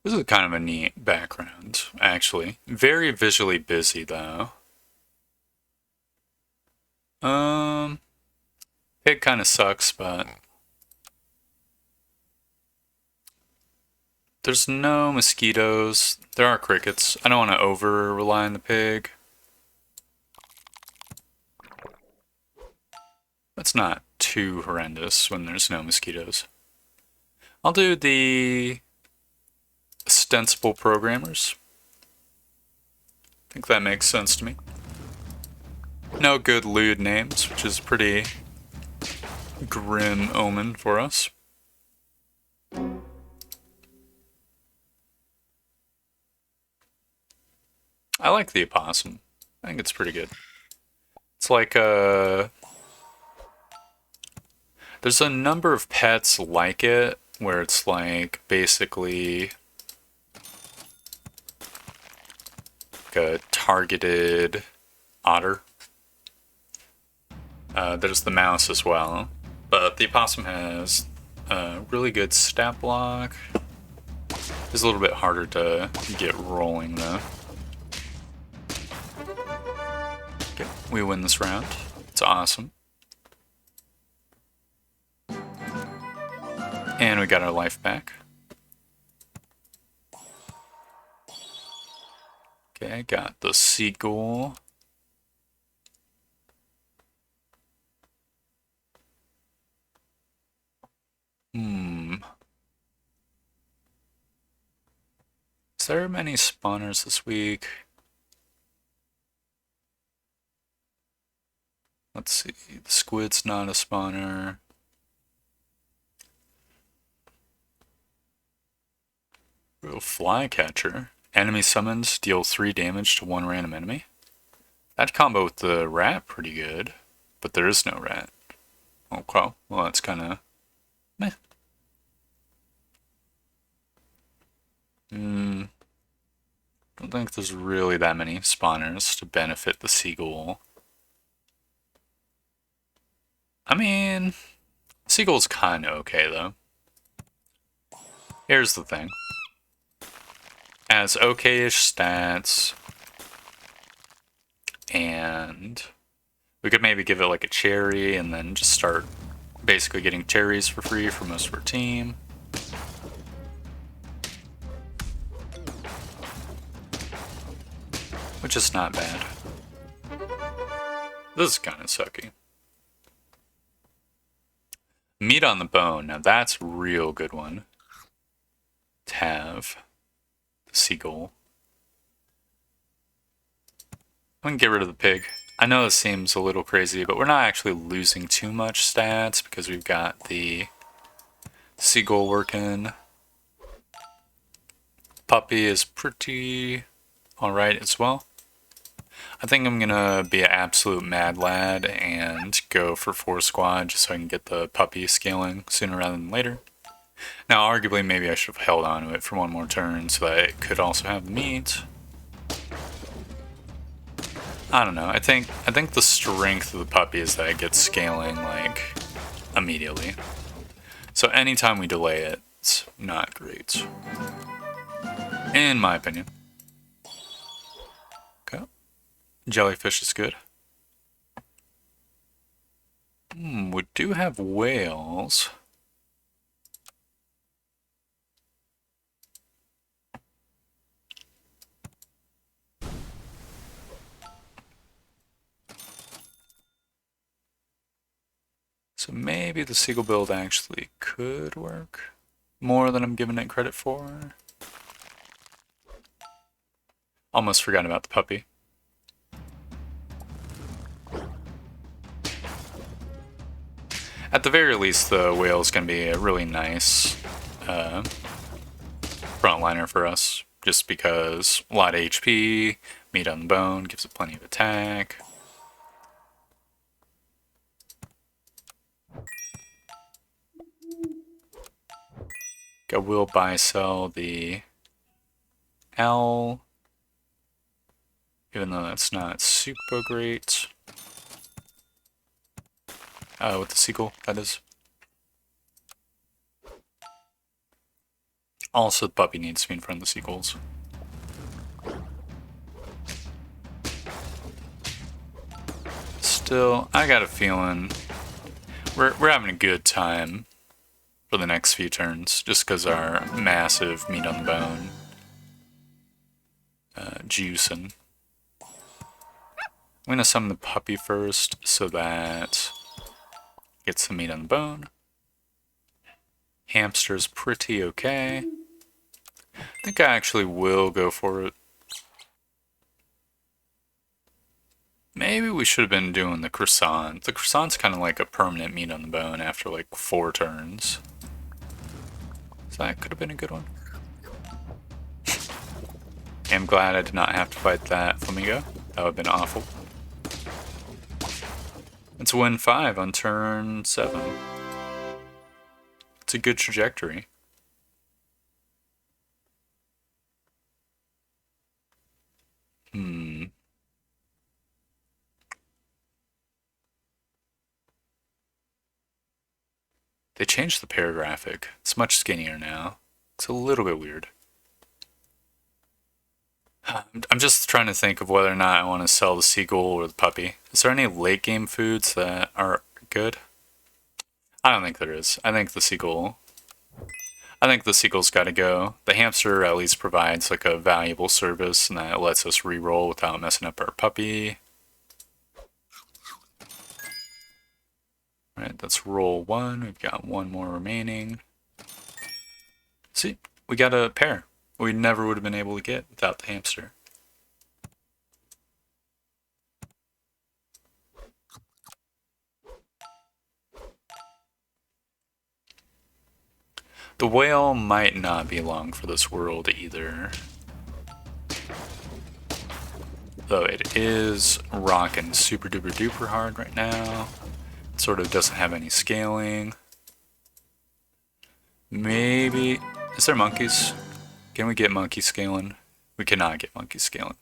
This is kind of a neat background, actually. Very visually busy, though. Um, it kind of sucks, but there's no mosquitoes. There are crickets. I don't want to over rely on the pig. That's not too horrendous when there's no mosquitoes. I'll do the ostensible programmers. I think that makes sense to me. No good lewd names, which is pretty grim omen for us. I like the opossum. I think it's pretty good. It's like there's a number of pets like it where it's like basically like a targeted otter. There's the mouse as well, but the opossum has a really good stat block. It's a little bit harder to get rolling though. Okay, we win this round. It's awesome. And we got our life back. Okay, got the seagull. Is there many spawners this week? Let's see. The squid's not a spawner. Real flycatcher. Enemy summons deal 3 damage to 1 random enemy. That combo with the rat pretty good, but there is no rat. Okay, well that's kind of meh. Don't think there's really that many spawners to benefit the seagull. I mean, seagull's kind of okay though. Here's the thing. Has okay-ish stats, and we could maybe give it like a cherry and then just start basically getting cherries for free for most of our team. Which is not bad. This is kind of sucky. Meat on the bone. Now that's a real good one to have. The seagull. I'm gonna get rid of the pig. I know this seems a little crazy, but we're not actually losing too much stats because we've got the seagull working. Puppy is pretty alright as well. I think I'm gonna be an absolute mad lad and go for 4 squad just so I can get the puppy scaling sooner rather than later. Now, arguably, maybe I should have held on to it for 1 more turn so that it could also have meat. I don't know. I think the strength of the puppy is that it gets scaling like immediately. So anytime we delay it, it's not great, in my opinion. Okay. Jellyfish is good. We do have whales. So maybe the seagull build actually could work more than I'm giving it credit for. Almost forgot about the puppy. At the very least, the whale is going to be a really nice frontliner for us, just because a lot of HP, meat on the bone, gives it plenty of attack. I will buy sell the owl, even though that's not super great. With the seagull, that is. Also, the puppy needs to be in front of the seagulls. Still, I got a feeling we're having a good time for the next few turns, just because our massive meat on the bone juicing. I'm gonna summon the puppy first, so that gets the meat on the bone. Hamster's pretty okay. I think I actually will go for it. Maybe we should have been doing the croissant. The croissant's kind of like a permanent meat on the bone after like 4 turns. So that could have been a good one. I'm glad I did not have to fight that flamingo. That would have been awful. It's win 5 on turn 7. It's a good trajectory. They changed the paragraphic. It's much skinnier now. It's a little bit weird. I'm just trying to think of whether or not I want to sell the seagull or the puppy. Is there any late game foods that are good? I don't think there is. I think the seagull's got to go. The hamster at least provides like a valuable service, and that lets us re-roll without messing up our puppy. All right, that's roll 1. We've got 1 more remaining. See, we got a pair we never would have been able to get without the hamster. The whale might not be long for this world either. Though it is rocking super duper duper hard right now. It sort of doesn't have any scaling. Maybe... Is there monkeys? Can we get monkey scaling? We cannot get monkey scaling.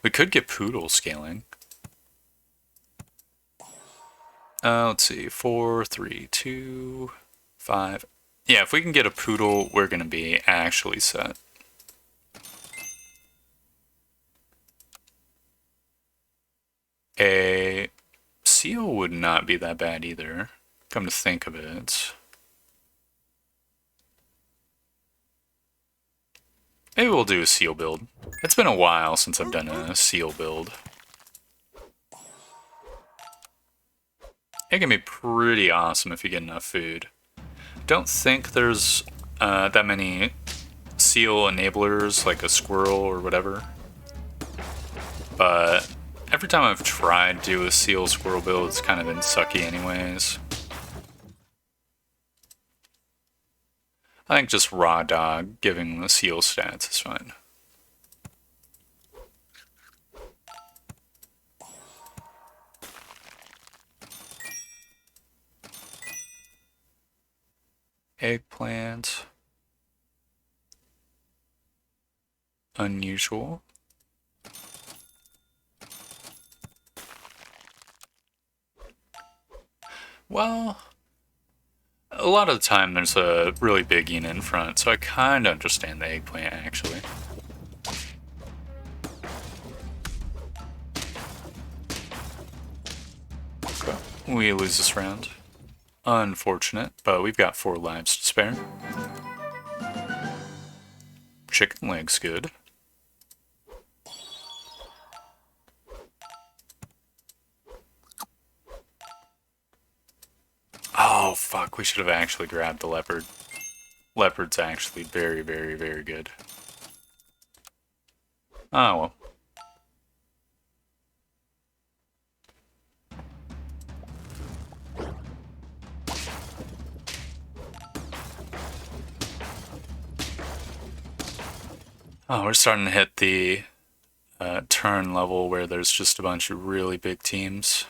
We could get Poodle scaling. Let's see. 4, 3, 2, 5. Yeah, if we can get a Poodle, we're going to be actually set. A seal would not be that bad either, come to think of it. Maybe we'll do a seal build. It's been a while since I've done a seal build. It can be pretty awesome if you get enough food. Don't think there's that many seal enablers, like a squirrel or whatever. But every time I've tried to do a seal squirrel build, it's kind of been sucky anyways. I think just raw dog giving the seal stats is fine. Eggplant. Unusual. Well, a lot of the time there's a really big unit in front, so I kind of understand the eggplant actually. Okay. We lose this round. Unfortunate, but we've got 4 lives to spare. Chicken leg's good. Oh, fuck. We should have actually grabbed the leopard. Leopard's actually very, very, very good. Oh, well. Oh, we're starting to hit the turn level where there's just a bunch of really big teams.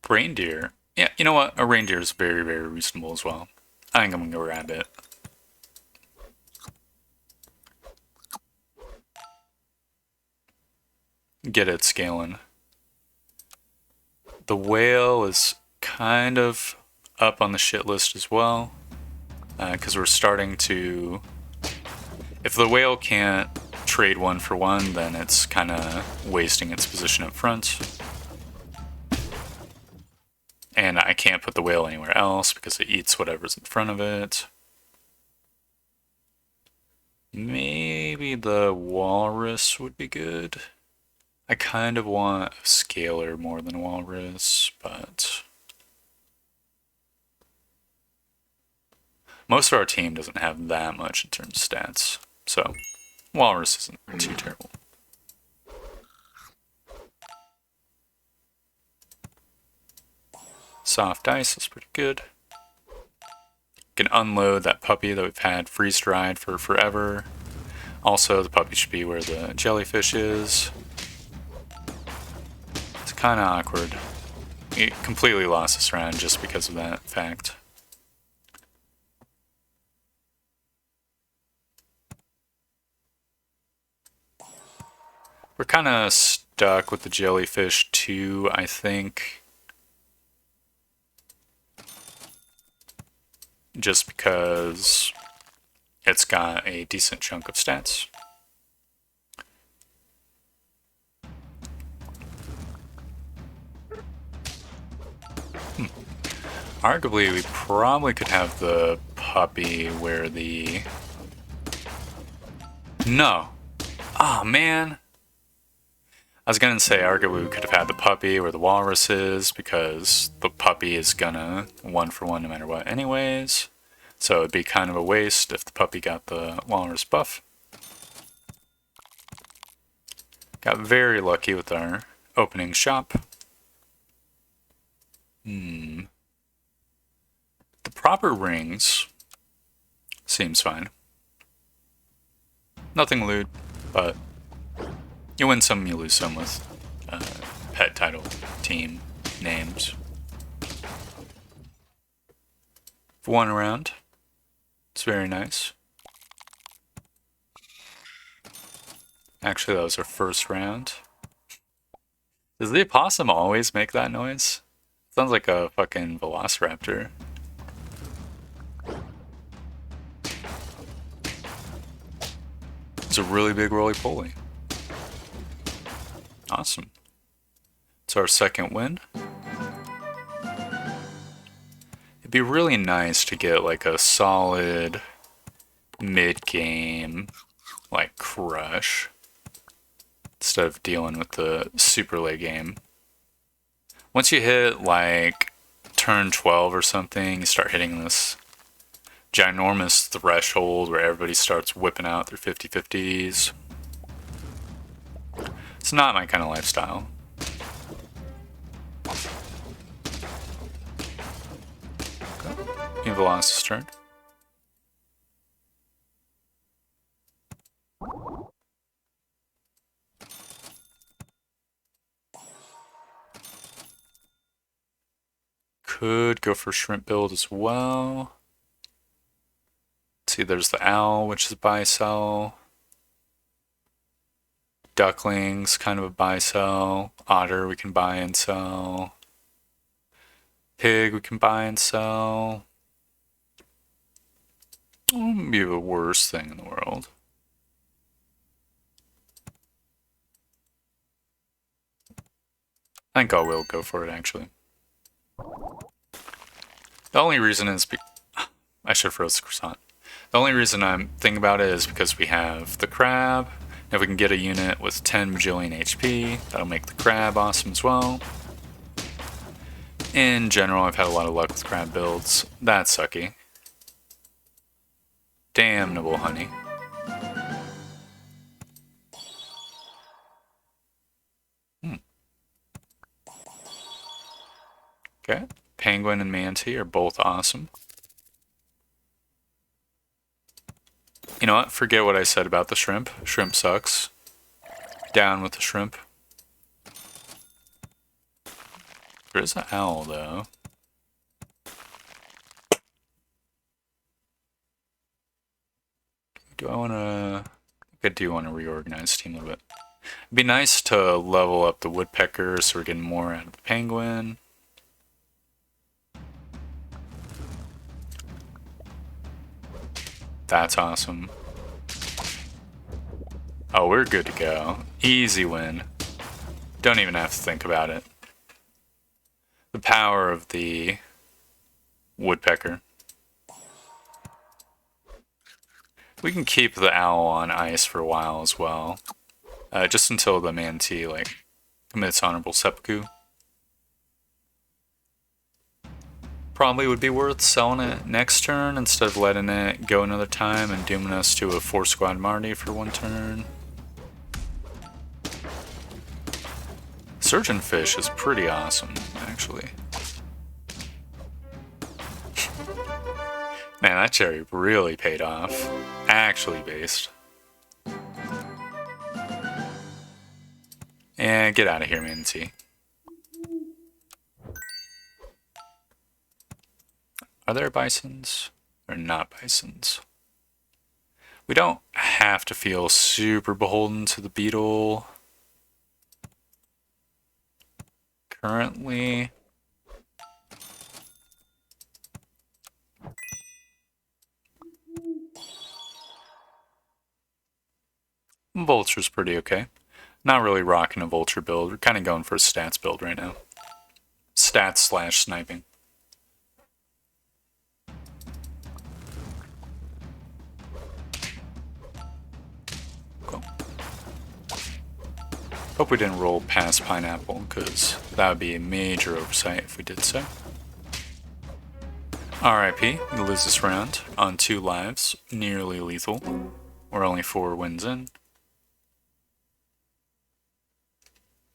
Reindeer. Yeah, you know what? A reindeer is very, very reasonable as well. I think I'm gonna go rabbit. Get it scaling. The whale is kind of up on the shit list as well, because we're starting to... If the whale can't trade 1-for-1, then it's kind of wasting its position up front. And I can't put the whale anywhere else because it eats whatever's in front of it. Maybe the walrus would be good. I kind of want a scaler more than a walrus, but... Most of our team doesn't have that much in terms of stats, so walrus isn't too terrible. Soft ice is pretty good. Can unload that puppy that we've had freeze-dried for forever. Also, the puppy should be where the jellyfish is. It's kind of awkward. He completely lost this round just because of that fact. We're kind of stuck with the jellyfish too, I think. Just because it's got a decent chunk of stats. Arguably, we probably could have the puppy where the... No! Oh, man! I was gonna say, arguably, we could have had the puppy where the walrus is, because the puppy is gonna 1-for-1 no matter what anyways. So it'd be kind of a waste if the puppy got the walrus buff. Got very lucky with our opening shop. The proper rings seems fine. Nothing loot, but you win some, you lose some with pet title, team, names. For one round, it's very nice. Actually, that was our first round. Does the opossum always make that noise? Sounds like a fucking velociraptor. It's a really big roly-poly. Awesome. It's our second win. It'd be really nice to get like a solid mid-game like crush instead of dealing with the super late game. Once you hit like turn 12 or something, you start hitting this ginormous threshold where everybody starts whipping out their 50-50s. It's not my kind of lifestyle. You've lost his turn. Could go for shrimp build as well. See, there's the owl, which is a buy-sell. Ducklings, kind of a buy-sell. Otter, we can buy and sell. Pig, we can buy and sell. Wouldn't be the worst thing in the world. I think I will go for it, actually. The only reason is... I should have froze the croissant. The only reason I'm thinking about it is because we have the crab. If we can get a unit with 10 bajillion HP, that'll make the crab awesome as well. In general, I've had a lot of luck with crab builds. That's sucky. Damnable honey. Okay, penguin and manatee are both awesome. You know what? Forget what I said about the shrimp. Shrimp sucks. Down with the shrimp. There is an owl, though. Do I want to... I do want to reorganize the team a little bit. It'd be nice to level up the woodpecker so we're getting more out of the penguin. That's awesome. Oh, we're good to go. Easy win. Don't even have to think about it. The power of the woodpecker. We can keep the owl on ice for a while as well. Just until the manatee, like, commits honorable seppuku. Probably would be worth selling it next turn instead of letting it go another time and dooming us to a 4-squad Marty for one turn. Surgeonfish is pretty awesome, actually. Man, that cherry really paid off. Actually based. And get out of here, manatee. Are there bisons? Or not bisons? We don't have to feel super beholden to the beetle. Currently. Vulture's pretty okay. Not really rocking a vulture build. We're kind of going for a stats build right now. Stats slash sniping. Cool. Hope we didn't roll past pineapple, because that would be a major oversight if we did so. RIP, we lose this round on 2 lives, nearly lethal. We're only 4 wins in.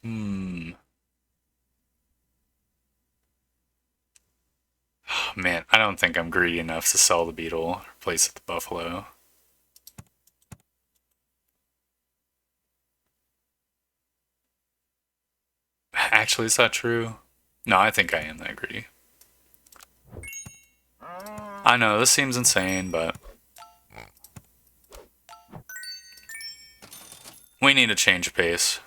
Oh, man, I don't think I'm greedy enough to sell the beetle, replace it with the buffalo. Actually, is that true? No, I think I am that greedy. I know, this seems insane, but we need a change of pace.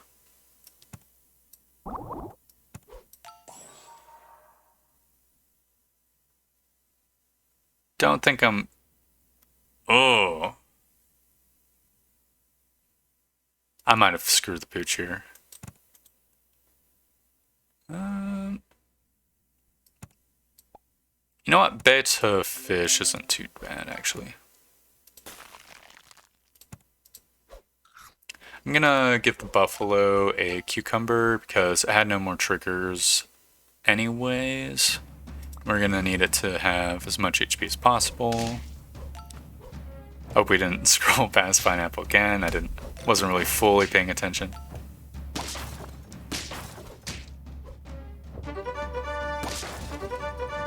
Don't think I'm... Oh. I might have screwed the pooch here. You know what? Beta fish isn't too bad, actually. I'm gonna give the buffalo a cucumber because it had no more triggers anyways. We're gonna need it to have as much HP as possible. Hope we didn't scroll past pineapple again. Wasn't really fully paying attention.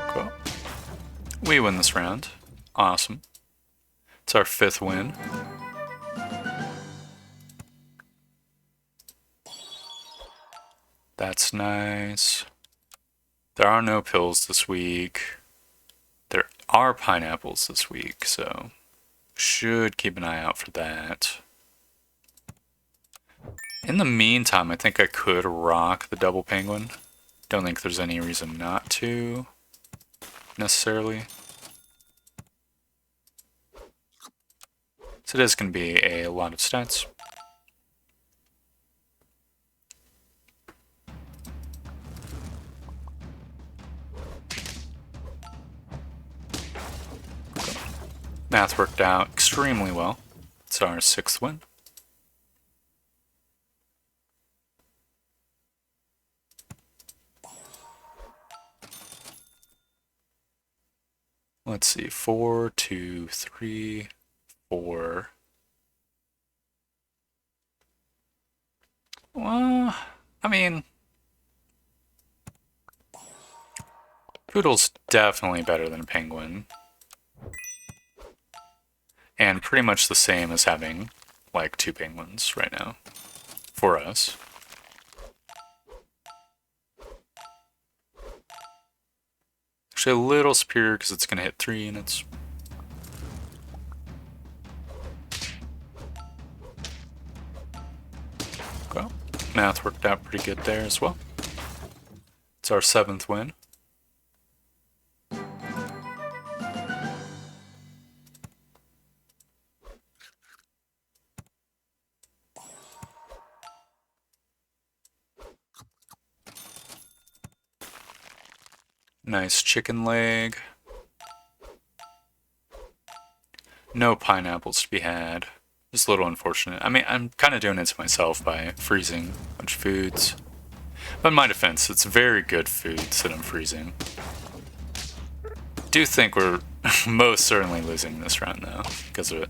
Cool. We win this round. Awesome. It's our 5th win. That's nice. There are no pills this week. There are pineapples this week, so should keep an eye out for that. In the meantime, I think I could rock the double penguin. Don't think there's any reason not to, necessarily. So it is going to be a lot of stats. Math worked out extremely well. It's our 6th win. Let's see, 4, 2, 3, 4. Well, I mean, Poodle's definitely better than a penguin. And pretty much the same as having, like, 2 penguins right now. For us. Actually, a little superior because it's going to hit 3 units. Well, math worked out pretty good there as well. It's our 7th win. Nice chicken leg. No pineapples to be had. Just a little unfortunate. I mean, I'm kind of doing it to myself by freezing a bunch of foods. But in my defense, it's very good foods that I'm freezing. I do think we're most certainly losing this round, though, because of it.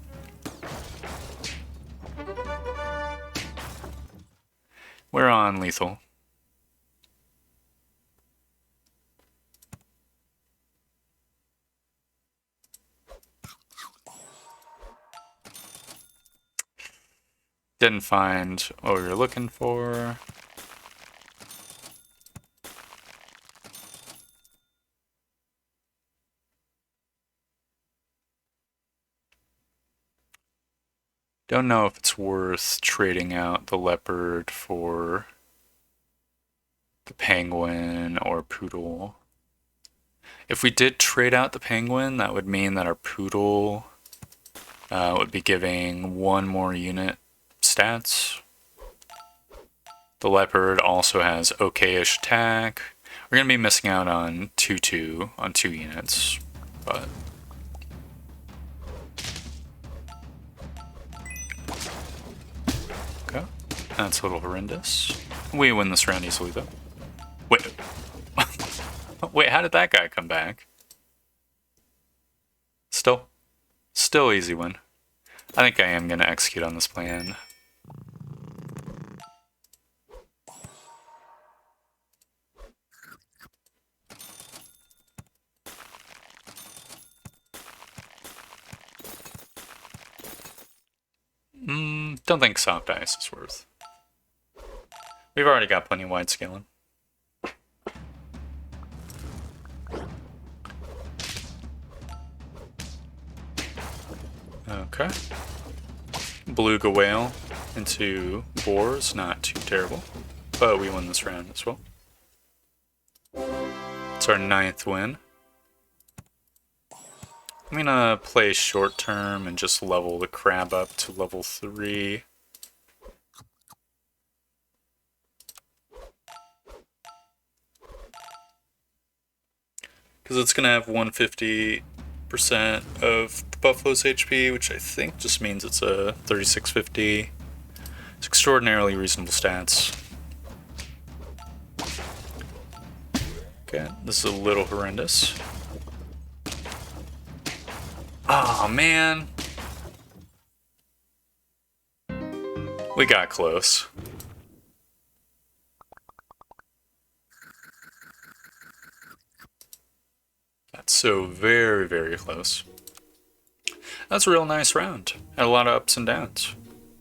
We're on lethal. Didn't find what we were looking for. Don't know if it's worth trading out the leopard for the penguin or poodle. If we did trade out the penguin, that would mean that our poodle would be giving one more unit stats. The leopard also has okay-ish attack. We're going to be missing out on 2-2 on 2 units, but... Okay, that's a little horrendous. We win this round easily, though. Wait, wait, how did that guy come back? Still easy win. I think I am going to execute on this plan. Don't think soft ice is worth. We've already got plenty of wide scaling. Okay. Beluga whale into boars, not too terrible. But we win this round as well. It's our 9th win. I'm gonna play short term and just level the crab up to level 3. Because it's gonna have 150% of the buffalo's HP, which I think just means it's a 3650. It's extraordinarily reasonable stats. Okay, this is a little horrendous. Oh man. We got close. That's so very, very close. That's a real nice round. Had a lot of ups and downs.